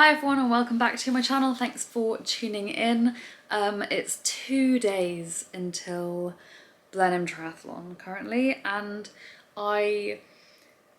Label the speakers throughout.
Speaker 1: Hi everyone and welcome back to my channel. Thanks for tuning in. It's 2 days until Blenheim Triathlon currently, and I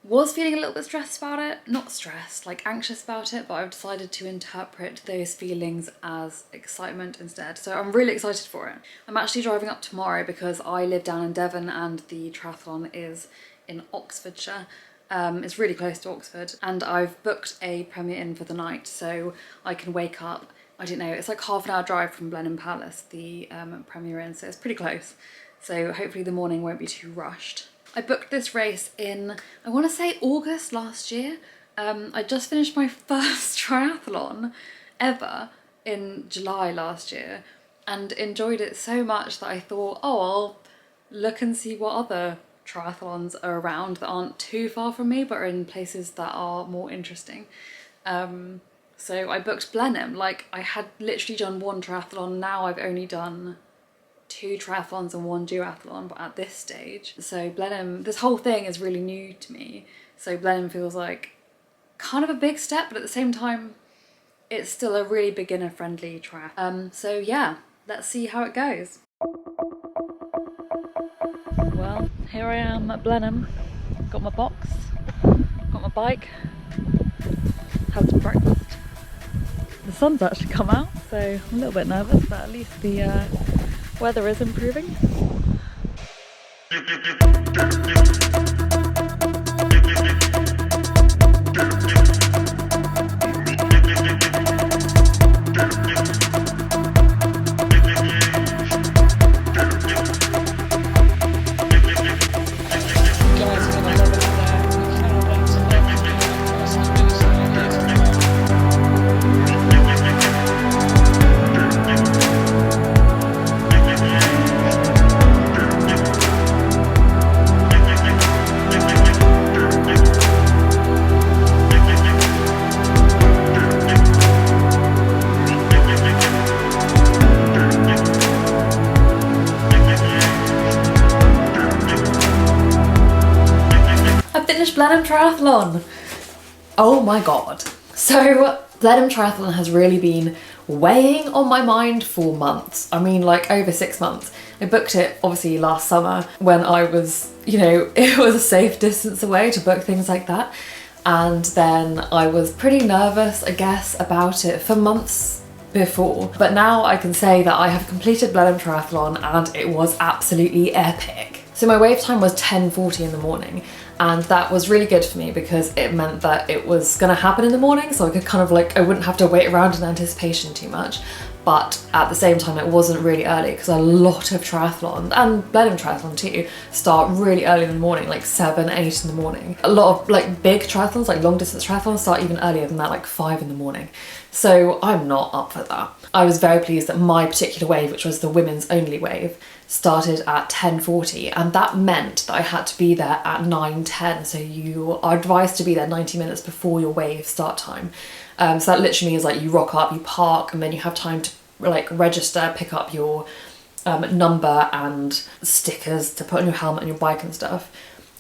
Speaker 1: was feeling a little bit stressed about it. Not stressed, like anxious about it, but I've decided to interpret those feelings as excitement instead. So I'm really excited for it. I'm actually driving up tomorrow because I live down in Devon and the triathlon is in Oxfordshire. It's really close to Oxford, and I've booked a Premier Inn for the night so I can wake up, I don't know, it's like half an hour drive from Blenheim Palace, the Premier Inn, so it's pretty close. So hopefully the morning won't be too rushed. I booked this race in, I want to say August last year. I just finished my first triathlon ever in July last year and enjoyed it so much that I thought, oh, I'll look and see what other triathlons are around that aren't too far from me but are in places that are more interesting. So I booked Blenheim. Like, I had literally done one triathlon. Now I've only done 2 triathlons and 1 duathlon, but at this stage. So Blenheim, this whole thing is really new to me. So Blenheim feels like kind of a big step, but at the same time, it's still a really beginner friendly triathlon. So yeah, let's see how it goes. Well, here I am at Blenheim. Got my box, got my bike, had some breakfast. The sun's actually come out, so I'm a little bit nervous, but at least the weather is improving. Blenheim Triathlon. Oh my god. So Blenheim Triathlon has really been weighing on my mind for months. I mean, like over 6 months. I booked it obviously last summer when I was, you know, it was a safe distance away to book things like that. And then I was pretty nervous, I guess, about it for months before. But now I can say that I have completed Blenheim Triathlon and it was absolutely epic. So my wave time was 10:40 in the morning. And that was really good for me because it meant that it was gonna happen in the morning, so I could kind of like, I wouldn't have to wait around in anticipation too much. But at the same time, it wasn't really early because a lot of triathlons, and Blenheim Triathlon too, start really early in the morning, like 7, 8 in the morning. A lot of like big triathlons, like long distance triathlons, start even earlier than that, like 5 in the morning. So I'm not up for that. I was very pleased that my particular wave, which was the women's only wave, started at 10:40, and that meant that I had to be there at 9:10. So you are advised to be there 90 minutes before your wave start time. So that literally means like you rock up, you park, and then you have time to like register, pick up your number and stickers to put on your helmet and your bike and stuff.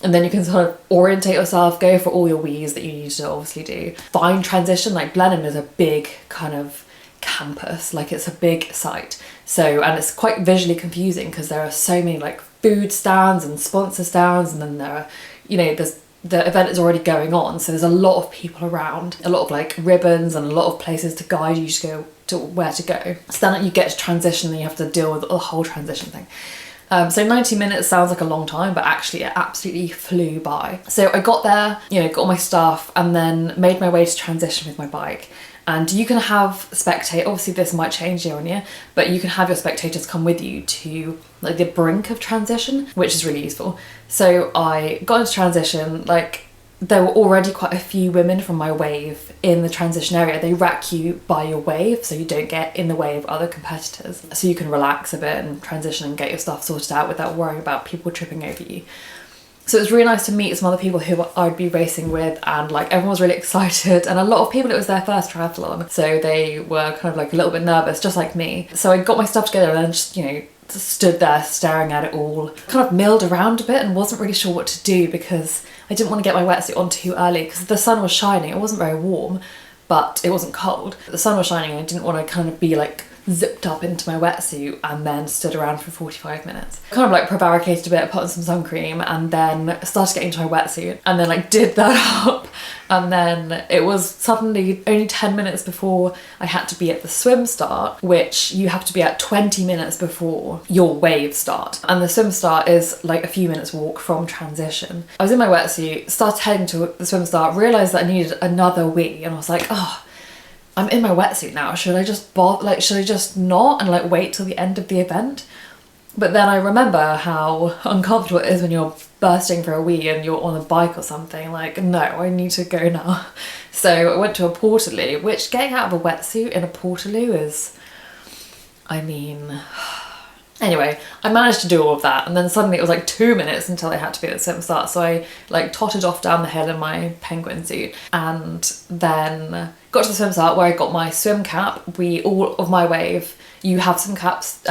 Speaker 1: And then you can sort of orientate yourself, go for all your wees that you need to obviously do. Find transition, like Blenheim is a big kind of campus, like it's a big site. So, and it's quite visually confusing because there are so many like food stands and sponsor stands, and then there are, you know, the event is already going on, so there's a lot of people around, a lot of like ribbons and a lot of places to guide you to go to where to go. So then you get to transition and you have to deal with the whole transition thing. So 90 minutes sounds like a long time, but actually it absolutely flew by. So I got there, you know, got all my stuff, and then made my way to transition with my bike. And you can have spectators, obviously this might change year on year, but you can have your spectators come with you to like the brink of transition, which is really useful. So I got into transition, like there were already quite a few women from my wave in the transition area. They rack you by your wave so you don't get in the way of other competitors. So you can relax a bit and transition and get your stuff sorted out without worrying about people tripping over you. So it was really nice to meet some other people who I'd be racing with, and like everyone was really excited, and a lot of people, it was their first triathlon, so they were kind of like a little bit nervous, just like me. So I got my stuff together and then just, you know, stood there staring at it all, kind of milled around a bit and wasn't really sure what to do because I didn't want to get my wetsuit on too early because the sun was shining. It wasn't very warm, but it wasn't cold. The sun was shining and I didn't want to kind of be like zipped up into my wetsuit and then stood around for 45 minutes. Kind of like prevaricated a bit, put on some sun cream and then started getting into my wetsuit and then like did that up, and then it was suddenly only 10 minutes before I had to be at the swim start, which you have to be at 20 minutes before your wave start, and the swim start is like a few minutes walk from transition. I was in my wetsuit, started heading to the swim start, realised that I needed another wee, and I was like, oh, I'm in my wetsuit now, should I just should I just not and like wait till the end of the event? But then I remember how uncomfortable it is when you're bursting for a wee and you're on a bike or something, like, no, I need to go now. So I went to a portaloo, which getting out of a wetsuit in a portaloo is, I mean... Anyway, I managed to do all of that, and then suddenly it was like 2 minutes until I had to be at the swim start, so I like tottered off down the hill in my penguin suit and then got to the swim start where I got my swim cap. All of my wave, you have some caps,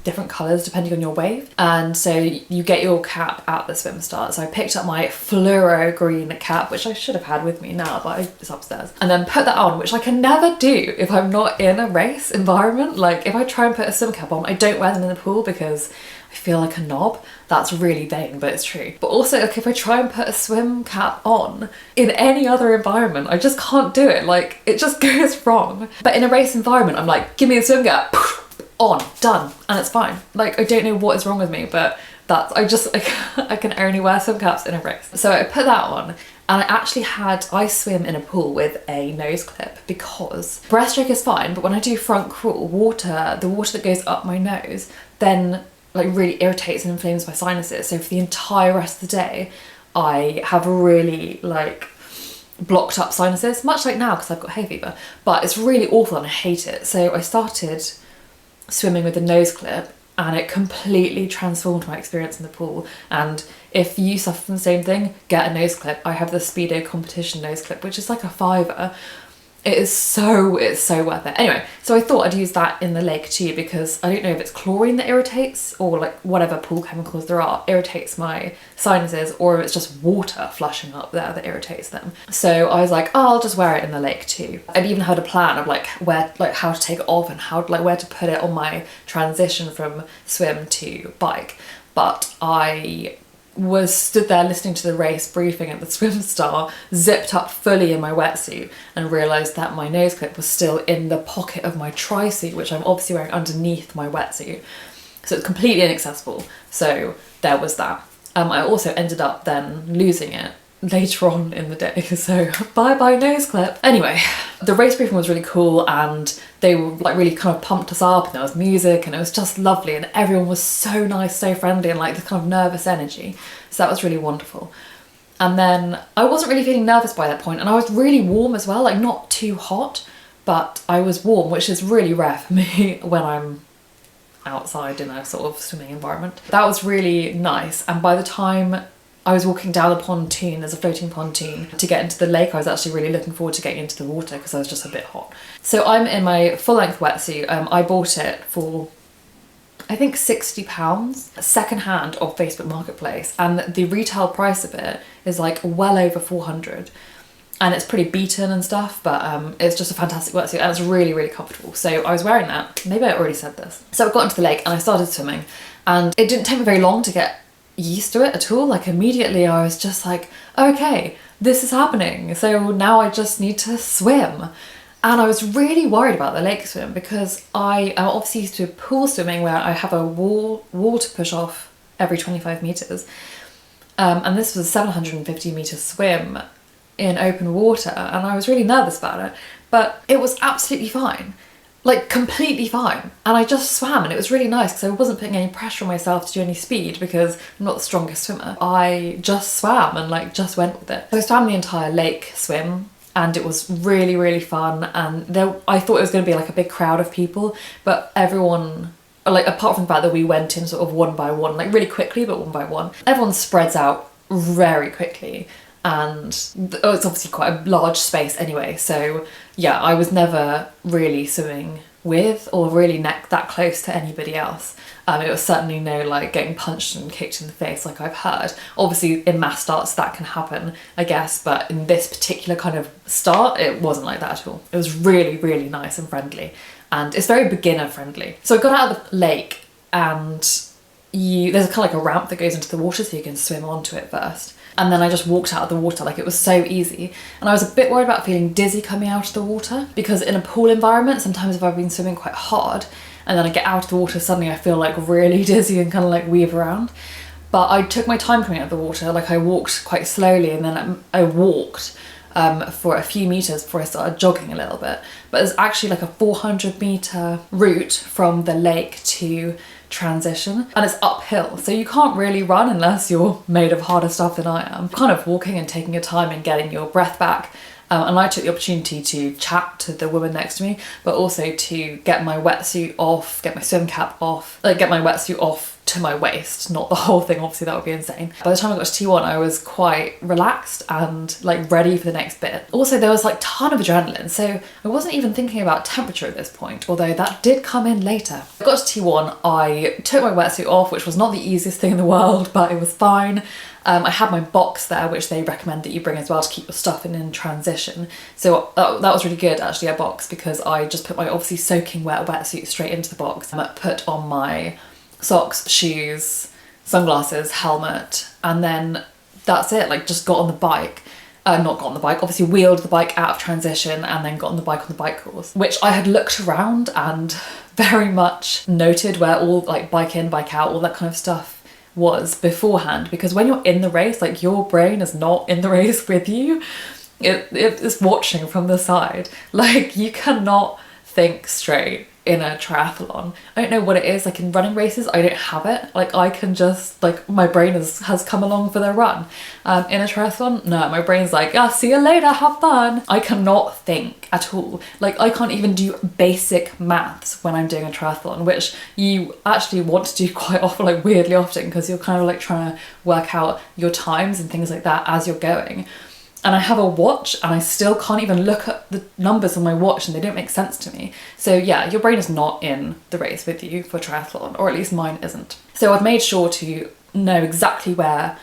Speaker 1: different colours depending on your wave, and so you get your cap at the swim start. So I picked up my fluoro green cap, which I should have had with me now, but it's upstairs, and then put that on, which I can never do if I'm not in a race environment. Like if I try and put a swim cap on, I don't wear them in the pool because I feel like a knob. That's really vain, but it's true. But also, like, if I try and put a swim cap on in any other environment, I just can't do it. Like, it just goes wrong. But in a race environment, I'm like, give me the swim cap, on, done, and it's fine. Like, I don't know what is wrong with me, but I can only wear swim caps in a race. So I put that on, and I swim in a pool with a nose clip because breaststroke is fine, but when I do front crawl, the water that goes up my nose, then like really irritates and inflames my sinuses. So for the entire rest of the day, I have really like blocked up sinuses, much like now because I've got hay fever, but it's really awful and I hate it. So I started swimming with a nose clip and it completely transformed my experience in the pool. And if you suffer from the same thing, get a nose clip. I have the Speedo competition nose clip, which is like a £5. It's so worth it. Anyway, so I thought I'd use that in the lake too, because I don't know if it's chlorine that irritates or like whatever pool chemicals there are irritates my sinuses, or if it's just water flushing up there that irritates them. So I was like, oh, I'll just wear it in the lake too. I'd even had a plan of like how to take it off and where to put it on my transition from swim to bike. But I stood there listening to the race briefing at the swim star, zipped up fully in my wetsuit, and realised that my nose clip was still in the pocket of my tri-suit, which I'm obviously wearing underneath my wetsuit. So it's completely inaccessible. So there was that. I also ended up then losing it later on in the day, so bye nose clip. Anyway, the race briefing was really cool and they were like really kind of pumped us up, and there was music and it was just lovely, and everyone was so nice, so friendly, and like this kind of nervous energy. So that was really wonderful. And then I wasn't really feeling nervous by that point, and I was really warm as well, like not too hot, but I was warm, which is really rare for me when I'm outside in a sort of swimming environment. That was really nice, and by the time I was walking down the pontoon, there's a floating pontoon, to get into the lake, I was actually really looking forward to getting into the water because I was just a bit hot. So I'm in my full-length wetsuit. I bought it for, I think, £60 second-hand off Facebook Marketplace, and the retail price of it is like well over 400, and it's pretty beaten and stuff, but it's just a fantastic wetsuit and it's really, really comfortable. So I was wearing that. Maybe I already said this. So I got into the lake and I started swimming, and it didn't take me very long to get used to it at all. Like immediately I was just like, okay, this is happening, so now I just need to swim. And I was really worried about the lake swim because I am obviously used to pool swimming where I have a wall to push off every 25 meters, and this was a 750 meter swim in open water, and I was really nervous about it, but it was absolutely fine. Like completely fine, and I just swam, and it was really nice because I wasn't putting any pressure on myself to do any speed because I'm not the strongest swimmer. I just swam and like just went with it. So I swam the entire lake swim, and it was really, really fun. And I thought it was going to be like a big crowd of people, but everyone, like apart from the fact that we went in sort of one by one, like really quickly, but one by one, everyone spreads out very quickly. And it's obviously quite a large space anyway, so yeah, I was never really swimming with or really that close to anybody else. It was certainly no like getting punched and kicked in the face like I've heard. Obviously in mass starts that can happen, I guess, but in this particular kind of start it wasn't like that at all. It was really, really nice and friendly, and it's very beginner friendly. So I got out of the lake, and there's kind of like a ramp that goes into the water so you can swim onto it first. And then I just walked out of the water, like it was so easy. And I was a bit worried about feeling dizzy coming out of the water, because in a pool environment, sometimes if I've been swimming quite hard and then I get out of the water, suddenly I feel like really dizzy and kind of like weave around. But I took my time coming out of the water, like I walked quite slowly, and then I walked for a few meters before I started jogging a little bit. But there's actually like a 400-meter route from the lake to transition, and it's uphill, so you can't really run unless you're made of harder stuff than I am. Kind of walking and taking your time and getting your breath back. And I took the opportunity to chat to the woman next to me, but also to get my wetsuit off, get my swim cap off, like get my wetsuit off to my waist, not the whole thing, obviously that would be insane. By the time I got to T1 I was quite relaxed and like ready for the next bit. Also there was like a ton of adrenaline, so I wasn't even thinking about temperature at this point, although that did come in later. I got to T1, I took my wetsuit off, which was not the easiest thing in the world, but it was fine. I had my box there, which they recommend that you bring as well to keep your stuff in transition. So that was really good actually, a box, because I just put my obviously soaking wet wetsuit straight into the box. I put on my socks, shoes, sunglasses, helmet, and then that's it. Like just got on the bike. Not got on the bike, obviously wheeled the bike out of transition and then got on the bike on the bike course, which I had looked around and very much noted where all like bike in, bike out, all that kind of stuff was beforehand, because when you're in the race, like your brain is not in the race with you, it is watching from the side. Like you cannot think straight in a triathlon. I don't know what it is, like in running races I don't have it, like I can just like my brain has come along for the run. In a triathlon, no, my brain's like, ah, see you later, have fun. I cannot think at all. Like I can't even do basic maths when I'm doing a triathlon, which you actually want to do quite often, like weirdly often, because you're kind of like trying to work out your times and things like that as you're going. And I have a watch and I still can't even look at the numbers on my watch and they don't make sense to me. So yeah, your brain is not in the race with you for triathlon, or at least mine isn't. So I've made sure to know exactly where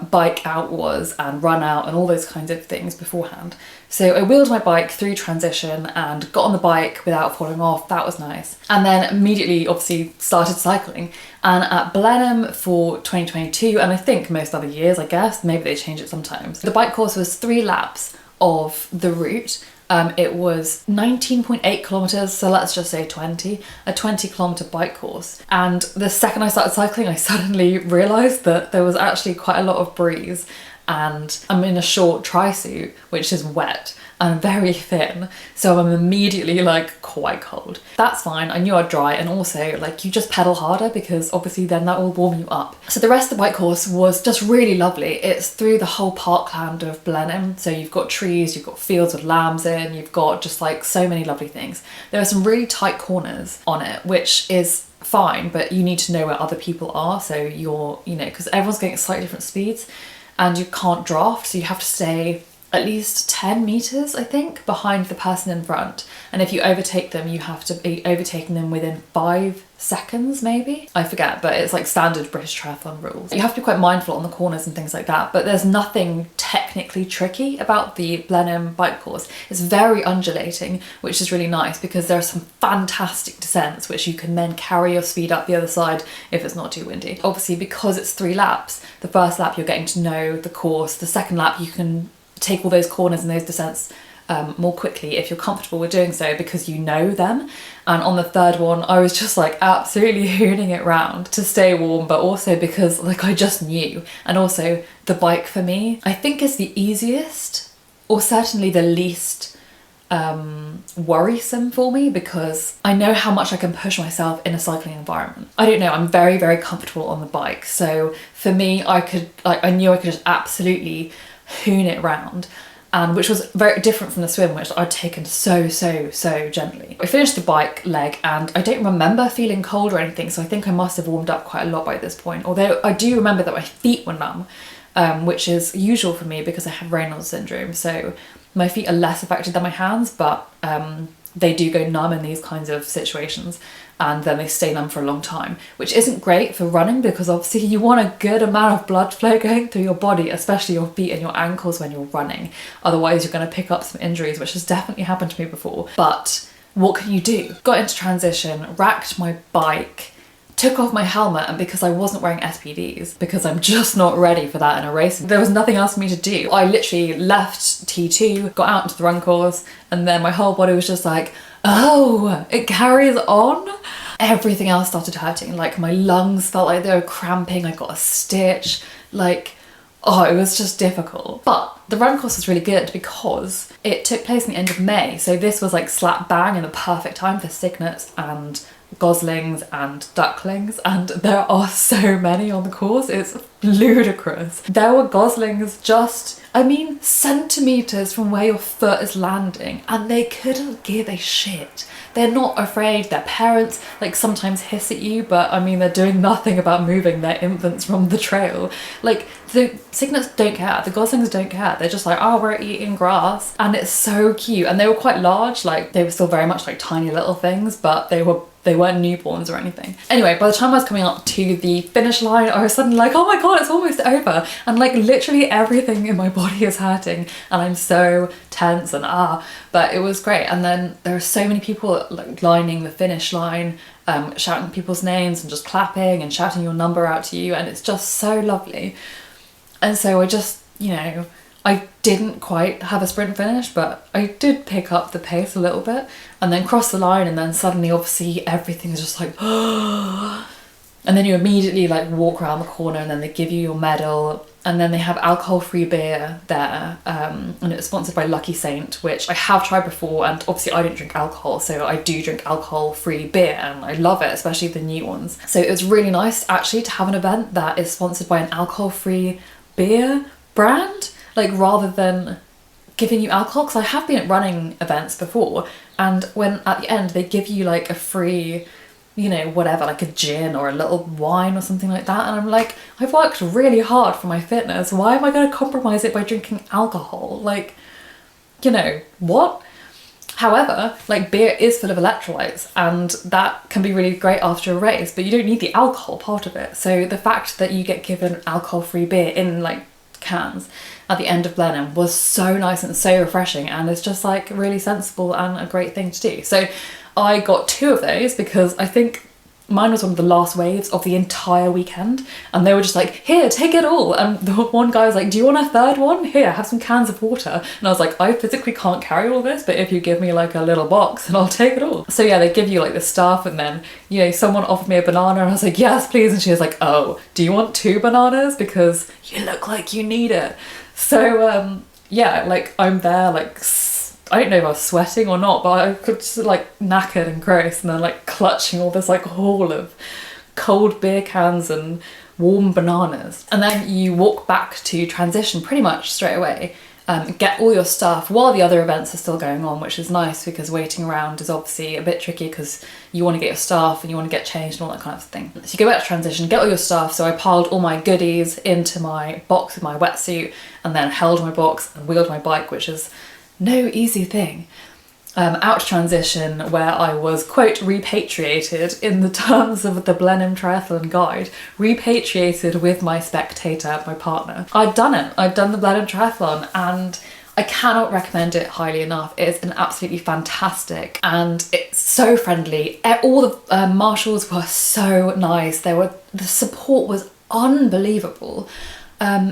Speaker 1: bike out was and run out and all those kinds of things beforehand. So I wheeled my bike through transition and got on the bike without falling off. That was nice. And then immediately obviously started cycling. And at Blenheim for 2022, and I think most other years, I guess, maybe they change it sometimes, the bike course was 3 laps of the route. It was 19.8 kilometers, so let's just say 20, a 20-kilometer bike course. And the second I started cycling, I suddenly realized that there was actually quite a lot of breeze, and I'm in a short tri-suit, which is wet and very thin, so I'm immediately like quite cold. That's fine, I knew I'd dry, and also like you just pedal harder because obviously then that will warm you up. So the rest of the bike course was just really lovely. It's through the whole parkland of Blenheim, so you've got trees, you've got fields with lambs in, you've got just like so many lovely things. There are some really tight corners on it, which is fine, but you need to know where other people are, so you're, you know, because everyone's going at slightly different speeds and you can't draft, so you have to stay at least 10 meters, I think, behind the person in front. And if you overtake them, you have to be overtaking them within 5 seconds, maybe? I forget, but it's like standard British triathlon rules. You have to be quite mindful on the corners and things like that, but there's nothing technically tricky about the Blenheim bike course. It's very undulating, which is really nice because there are some fantastic descents which you can then carry your speed up the other side if it's not too windy. Obviously, because it's 3 laps, the first lap you're getting to know the course, the second lap you can take all those corners and those descents more quickly if you're comfortable with doing so because you know them. And on the third one I was just like absolutely hooning it round to stay warm, but also because like I just knew. And also the bike for me I think is the easiest, or certainly the least worrisome for me, because I know how much I can push myself in a cycling environment. I don't know, I'm very, very comfortable on the bike, so for me I knew I could just absolutely hoon it round, and which was very different from the swim, which I'd taken so gently. I finished the bike leg and I don't remember feeling cold or anything, so I think I must have warmed up quite a lot by this point, although I do remember that my feet were numb, which is usual for me because I have Raynaud's syndrome, so My feet are less affected than my hands, but they do go numb in these kinds of situations, and then they stay numb for a long time, which isn't great for running because obviously you want a good amount of blood flow going through your body, especially your feet and your ankles when you're running. Otherwise you're going to pick up some injuries, which has definitely happened to me before. But what can you do? Got into transition, racked my bike, took off my helmet, and because I wasn't wearing SPDs, because I'm just not ready for that in a race, there was nothing else for me to do. I literally left T2, got out into the run course, and then my whole body was just like, oh, it carries on. Everything else started hurting. Like my lungs felt like they were cramping. I got a stitch. Like, oh, it was just difficult. But the run course was really good because it took place in the end of May. So this was like slap bang in the perfect time for cygnets and goslings and ducklings, and there are so many on the course, it's ludicrous. There were goslings just, I mean, centimetres from where your foot is landing, and they couldn't give a shit. They're not afraid. Their parents like sometimes hiss at you, but I mean, they're doing nothing about moving their infants from the trail. Like the cygnets don't care, the goslings don't care. They're just like, oh, we're eating grass. And it's so cute. And they were quite large, like they were still very much like tiny little things, but they weren't newborns or anything. Anyway, by the time I was coming up to the finish line, I was suddenly like, oh my God, it's almost over. And like literally everything in my body is hurting and I'm so tense and but it was great. And then there are so many people like lining the finish line, shouting people's names and just clapping and shouting your number out to you. And it's just so lovely. And so I just, you know, I didn't quite have a sprint finish, but I did pick up the pace a little bit and then cross the line, and then suddenly obviously everything's just like and then you immediately like walk around the corner, and then they give you your medal, and then they have alcohol-free beer there, and it was sponsored by Lucky Saint, which I have tried before, and obviously I don't drink alcohol, so I do drink alcohol-free beer and I love it, especially the new ones. So it was really nice actually to have an event that is sponsored by an alcohol-free beer brand, like rather than giving you alcohol, because I have been at running events before, and when at the end they give you like a free, you know, whatever, like a gin or a little wine or something like that, and I'm like, I've worked really hard for my fitness, why am I going to compromise it by drinking alcohol? Like, you know, what? However, like beer is full of electrolytes, and that can be really great after a race, but you don't need the alcohol part of it. So the fact that you get given alcohol-free beer in like cans at the end of Blenheim was so nice and so refreshing, and it's just like really sensible and a great thing to do. So I got 2 of those because I think mine was one of the last waves of the entire weekend, and they were just like, here, take it all. And the one guy was like, do you want a third one? Here, have some cans of water. And I was like, I physically can't carry all this, but if you give me like a little box, then I'll take it all. So yeah, they give you like the stuff, and then, you know, someone offered me a banana and I was like, yes, please. And she was like, oh, do you want 2 bananas? Because you look like you need it. So yeah, like I'm there like, I don't know if I was sweating or not, but I could just like knackered and gross, and then like clutching all this like haul of cold beer cans and warm bananas. And then you walk back to transition pretty much straight away, get all your stuff while the other events are still going on, which is nice because waiting around is obviously a bit tricky because you want to get your stuff and you want to get changed and all that kind of thing. So you go back to transition, get all your stuff. So I piled all my goodies into my box with my wetsuit, and then held my box and wheeled my bike, which is no easy thing. Out to transition, where I was, quote, repatriated in the terms of the Blenheim Triathlon guide, repatriated with my spectator, my partner. I'd done it. I'd done the Blenheim Triathlon, and I cannot recommend it highly enough. It's an absolutely fantastic, and it's so friendly. All the marshals were so nice. The support was unbelievable.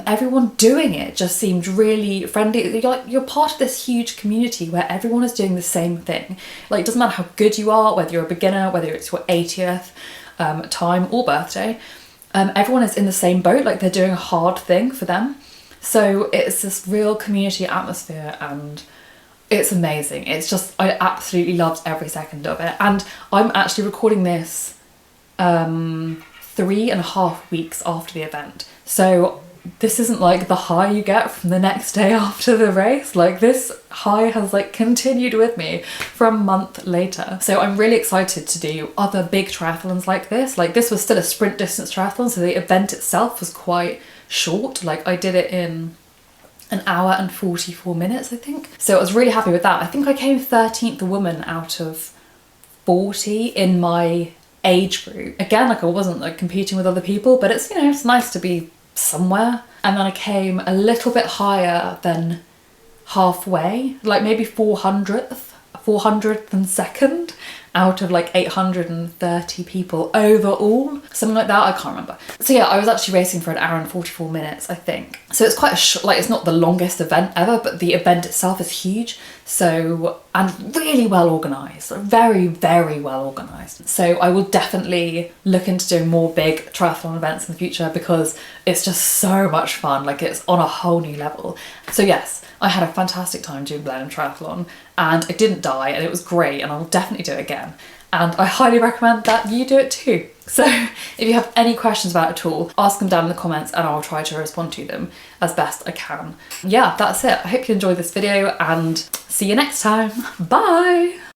Speaker 1: Everyone doing it just seemed really friendly. You're part of this huge community where everyone is doing the same thing. Like, it doesn't matter how good you are, whether you're a beginner, whether it's your 80th time or birthday, everyone is in the same boat. Like, they're doing a hard thing for them. So it's this real community atmosphere, and it's amazing. It's just, I absolutely loved every second of it. And I'm actually recording this 3.5 weeks after the event. So this isn't like the high you get from the next day after the race. Like, this high has like continued with me for a month later. So I'm really excited to do other big triathlons like this. Like, this was still a sprint distance triathlon, so the event itself was quite short. Like, I did it in an hour and 44 minutes, I think. So I was really happy with that. I think I came 13th woman out of 40 in my age group. Again, like I wasn't like competing with other people, but it's, you know, it's nice to be somewhere. And then I came a little bit higher than halfway, like maybe 400th and second out of like 830 people overall, something like that. I can't remember. So yeah, I was actually racing for an hour and 44 minutes, I think. So it's quite a like, it's not the longest event ever, but the event itself is huge. So, and really well organised, very, very well organised. So I will definitely look into doing more big triathlon events in the future because it's just so much fun. Like it's on a whole new level. So yes, I had a fantastic time doing Blenheim Triathlon and I didn't die and it was great and I'll definitely do it again. And I highly recommend that you do it too. So if you have any questions about it at all, ask them down in the comments and I'll try to respond to them as best I can. Yeah, that's it. I hope you enjoyed this video and see you next time. Bye!